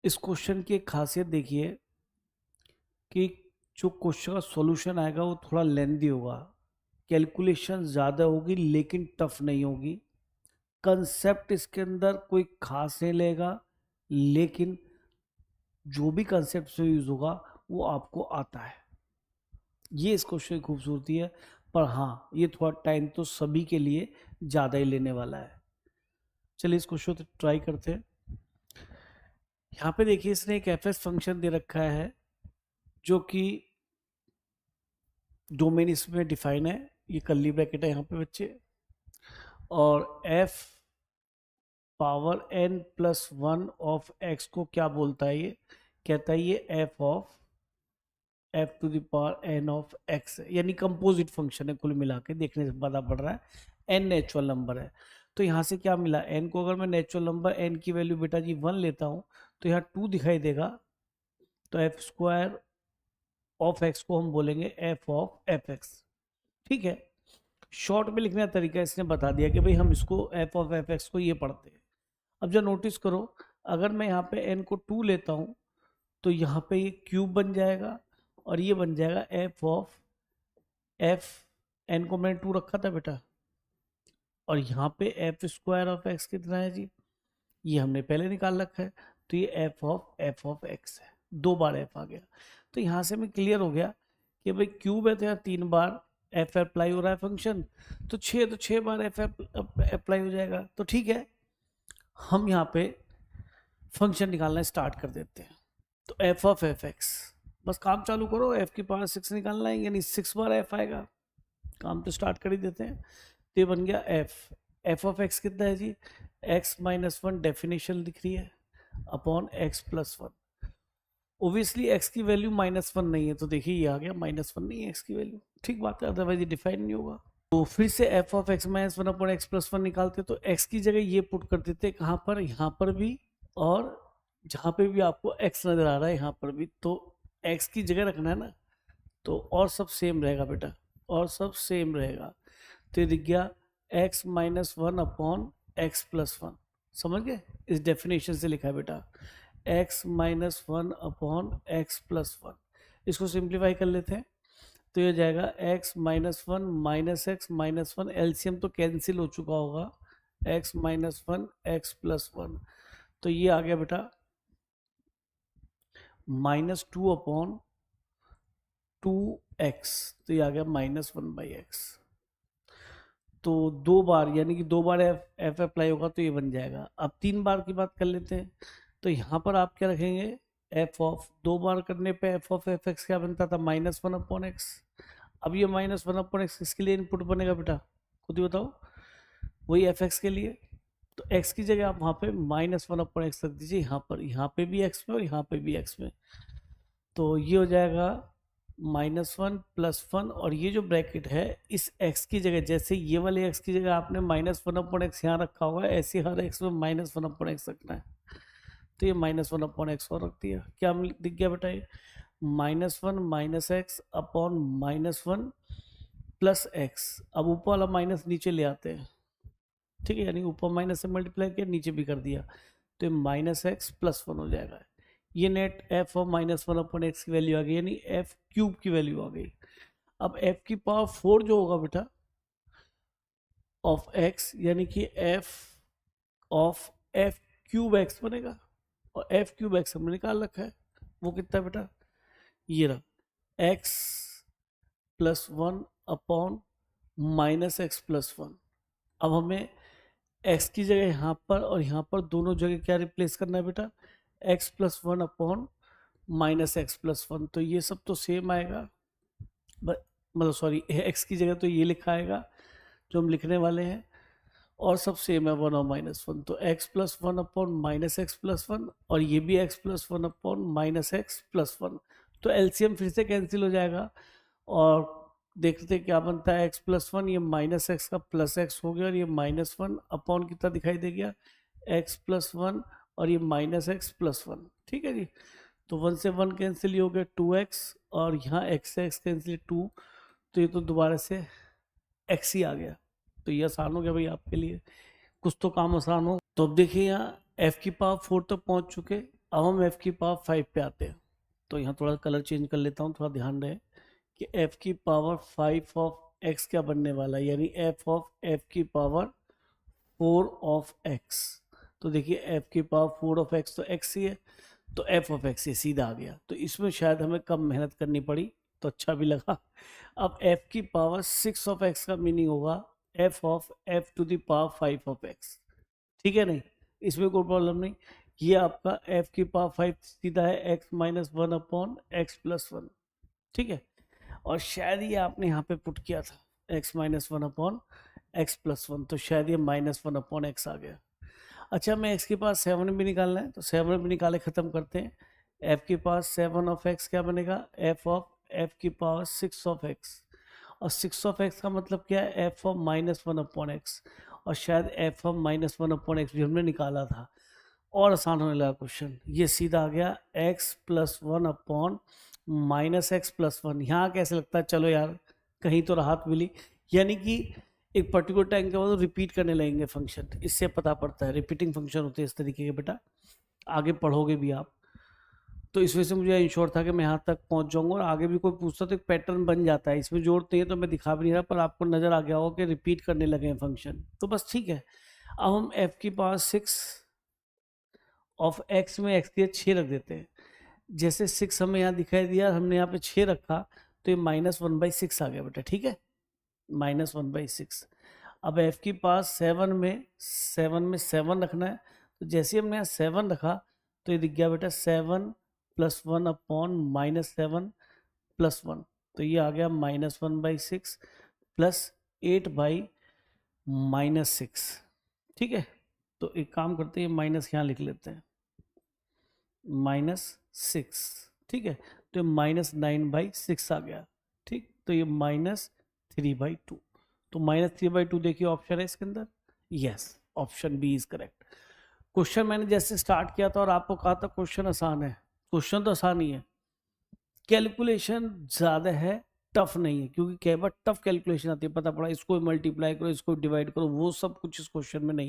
इस क्वेश्चन की एक खासियत देखिए कि जो क्वेश्चन का सॉल्यूशन आएगा वो थोड़ा लेंदी होगा, कैलकुलेशन ज़्यादा होगी लेकिन टफ नहीं होगी। कंसेप्ट इसके अंदर कोई खास नहीं लेगा, लेकिन जो भी कंसेप्ट में यूज होगा वो आपको आता है। ये इस क्वेश्चन की खूबसूरती है। पर हाँ, ये थोड़ा टाइम तो सभी के लिए ज़्यादा ही लेने वाला है। चलिए इस क्वेश्चन को ट्राई करते हैं। यहाँ पे देखिए इसने एक एफ फंक्शन दे रखा है जो कि डोमेन इसमें डिफाइन है, ये कर्ली ब्रैकेट है यहाँ पे बच्चे, और F power n plus one of x को क्या बोलता है, ये कहता है ये F of F two the power n of x है, यानी कंपोजिट फंक्शन है। कुल मिला के देखने से पता पड़ रहा है n नेचुरल नंबर है। तो यहाँ से क्या मिला, n को अगर मैं नेचुरल नंबर n की वैल्यू बेटा जी 1 लेता हूँ तो यहाँ 2 दिखाई देगा। तो एफ स्क्वायर ऑफ एक्स को हम बोलेंगे एफ ऑफ एफ एक्स। ठीक है, शॉर्ट में लिखने का तरीका इसने बता दिया कि भाई हम इसको एफ ऑफ एफ एक्स को ये पढ़ते हैं। अब जब नोटिस करो, अगर मैं यहाँ पे n को 2 लेता हूँ तो यहाँ पे ये क्यूब बन जाएगा और ये बन जाएगा एफ ऑफ एफ। n को मैंने 2 रखा था बेटा, और यहाँ पे एफ स्क्वायर ऑफ एक्स कितना है जी, ये हमने पहले निकाल रखा है। तो ये एफ ऑफ एक्स है, 2 बार एफ आ गया। तो यहाँ से मैं क्लियर हो गया कि भाई क्यूब है तो यहाँ 3 बार एफ अप्लाई हो रहा है फंक्शन, तो 6 बार एफ अप्लाई हो जाएगा। तो ठीक है, हम यहाँ पे फंक्शन निकालना स्टार्ट कर देते हैं। तो एफ ऑफ एफ एक्स, बस काम चालू करो, एफ की पावर 6 निकालना है, यानी 6 बार एफ आएगा। काम तो स्टार्ट कर ही देते हैं। तो ये बन गया एफ ऑफ एक्स कितना है जी, एक्स माइनस वन डेफिनेशन दिख रही है upon x plus one. Obviously x की वैल्यू माइनस वन नहीं है, तो देखिए ये आ गया माइनस वन नहीं है एक्स की वैल्यू, ठीक बात है, अदरवाइज ये डिफाइन नहीं होगा। तो फिर से F of x minus one upon x plus one निकालते, तो एक्स की जगह ये पुट कर देते, कहाँ पर, यहाँ पर भी, और जहाँ पे भी आपको एक्स नजर आ रहा है यहाँ पर भी, तो एक्स की जगह रखना है ना, तो और सब सेम रहेगा बेटा, और सब सेम रहेगा। तो ये दिख गया x minus one upon x plus one. समझ गए, इस डेफिनेशन से लिखा है बेटा, x minus one upon x plus one. इसको सिंप्लीफाई कर लेते हैं, तो ये जाएगा एक्स माइनस वन, एलसीएम तो कैंसिल हो चुका होगा, x minus one x plus one. तो ये आ गया बेटा minus two upon two x, तो ये आ गया माइनस वन बाई एक्स। तो 2 बार, यानी कि 2 बार एफ अप्लाई होगा तो ये बन जाएगा। अब 3 बार की बात कर लेते हैं, तो यहाँ पर आप क्या रखेंगे, एफ ऑफ, 2 बार करने पे एफ ऑफ एफ एक्स क्या बनता था, माइनस वन अपॉन एक्स। अब ये माइनस वन अपॉन एक्स किसके लिए इनपुट बनेगा बेटा, खुद ही बताओ, वही एफ एक्स के लिए। तो एक्स की जगह आप वहाँ पे माइनस वन अपॉन एक्स रख दीजिए, यहाँ पे भी एक्स में और यहाँ पे भी एक्स में। तो ये हो जाएगा माइनस वन प्लस वन, और ये जो ब्रैकेट है इस x की जगह, जैसे ये वाले x की जगह आपने माइनस वन अपॉन एक्स यहाँ रखा होगा, ऐसे हर x में माइनस वन अपॉन एक्स रखना है। तो ये माइनस वन अपॉन एक्स और रख दिया, क्या दिख गया बेटा, ये minus one minus x upon minus one plus x. अब ऊपर वाला माइनस नीचे ले आते हैं, ठीक है, यानी ऊपर माइनस से मल्टीप्लाई किया, नीचे भी कर दिया, तो ये माइनस एक्स प्लस वन हो जाएगा। ये net F of minus one upon x की वैल्यू आ गई, यानी एफ क्यूब की वैल्यू आ गई। अब एफ की पावर 4 जो होगा बेटा ऑफ एक्स, यानी कि F of F cube x बनेगा, और एफ क्यूब एक्स हमने निकाल रखा है, वो कितना बेटा, ये रहा x plus one upon minus x plus one. अब हमें एक्स की जगह यहाँ पर और यहाँ पर दोनों जगह क्या रिप्लेस करना है बेटा, x plus one upon minus x plus one. तो ये सब तो सेम आएगा, मतलब सॉरी, एक्स की जगह तो ये लिखा आएगा जो हम लिखने वाले हैं, और सब सेम है, वन और माइनस वन। तो x plus one upon minus x plus one, और ये भी x plus one upon minus x plus one. तो एलसीएम फिर से कैंसिल हो जाएगा, और देखते क्या बनता है, एक्स प्लस वन, ये माइनस एक्स का प्लस एक्स हो गया, और ये माइनस वन अपॉन कितना दिखाई दे गया, एक्स प्लस वन, और ये माइनस एक्स प्लस वन। ठीक है जी, तो वन से वन कैंसिल ही हो गया, टू एक्स, और यहाँ एक्स से एक्स कैंसिल टू, तो ये तो दोबारा से एक्स ही आ गया। तो ये आसान हो गया भाई आपके लिए, कुछ तो काम आसान हो। तो अब देखिए यहाँ एफ की पावर 4 तक पहुँच चुके, अब हम f की पावर 5 पे आते हैं, तो यहाँ थोड़ा कलर चेंज कर लेता हूँ, थोड़ा ध्यान रहे कि f की पावर 5 ऑफ x क्या बनने वाला है, यानी f ऑफ f की पावर 4 ऑफ x। तो देखिए f की पावर 4 ऑफ x तो x ही है, तो f ऑफ x ये सीधा आ गया, तो इसमें शायद हमें कम मेहनत करनी पड़ी, तो अच्छा भी लगा। अब f की पावर 6 ऑफ x का मीनिंग होगा f of f to the power 5 of x, ठीक है नहीं, इसमें कोई प्रॉब्लम नहीं। ये आपका f की पावर 5 सीधा है x minus 1 upon x plus 1, ठीक है। और शायद ये आपने यहाँ पे पुट किया था x minus 1 upon x plus 1, तो शायद ये माइनस 1 अपॉन x आ गया। अच्छा, मैं x के पास 7 भी निकालना है, तो 7 भी निकाले ख़त्म करते हैं। f के पास 7 ऑफ x क्या बनेगा, f ऑफ f की पावर 6 ऑफ x, और 6 ऑफ x का मतलब क्या है, f of minus 1 upon x, और शायद f of minus 1 upon x भी हमने निकाला था। और आसान होने लगा क्वेश्चन, ये सीधा आ गया x plus 1 upon minus x plus 1। यहाँ कैसे लगता है, चलो यार कहीं तो राहत मिली, यानी कि एक पर्टिकुलर टाइम के बाद रिपीट करने लगेंगे फंक्शन, इससे पता पड़ता है रिपीटिंग फंक्शन होते हैं इस तरीके के, बेटा आगे पढ़ोगे भी आप। तो इस वजह से मुझे इंश्योर था कि मैं यहाँ तक पहुँच जाऊँगा, और आगे भी कोई पूछता तो एक पैटर्न बन जाता है, इसमें जोड़ते हैं तो मैं दिखा भी नहीं रहा, पर आपको नज़र आ गया होगा कि रिपीट करने लगे हैं फंक्शन, तो बस ठीक है। अब हम f की पावर 6 ऑफ x में x की 6 रख देते हैं। जैसे 6 हमें यहाँ दिखाई दिया, हमने यहाँ पे 6 रखा, तो ये -1/6 आ गया बेटा, ठीक है, -1/6। अब f की पास 7 में 7 रखना है, तो जैसे हमने यहाँ 7 रखा, तो ये दिख गया बेटा 7 + 1 अपॉन -7 + 1, तो ये आ गया -1/6 प्लस 8/-6, ठीक है। तो एक काम करते हैं, माइनस यहाँ लिख लेते हैं, -6, ठीक है, तो -9/6 आ गया, ठीक, तो ये -3/2, तो -3/2 देखिए ऑप्शन है इसके अंदर, yes option B is correct. Question मैंने जैसे स्टार्ट किया था और आपको कहा था क्वेश्चन आसान है, क्वेश्चन तो आसान ही है, कैलकुलेशन ज़्यादा है, टफ नहीं है, क्योंकि कई बार टफ कैलकुलेशन आती है, पता पड़ा इसको मल्टीप्लाई करो, इसको डिवाइड करो, वो सब कुछ इस क्वेश्चन में नहीं है।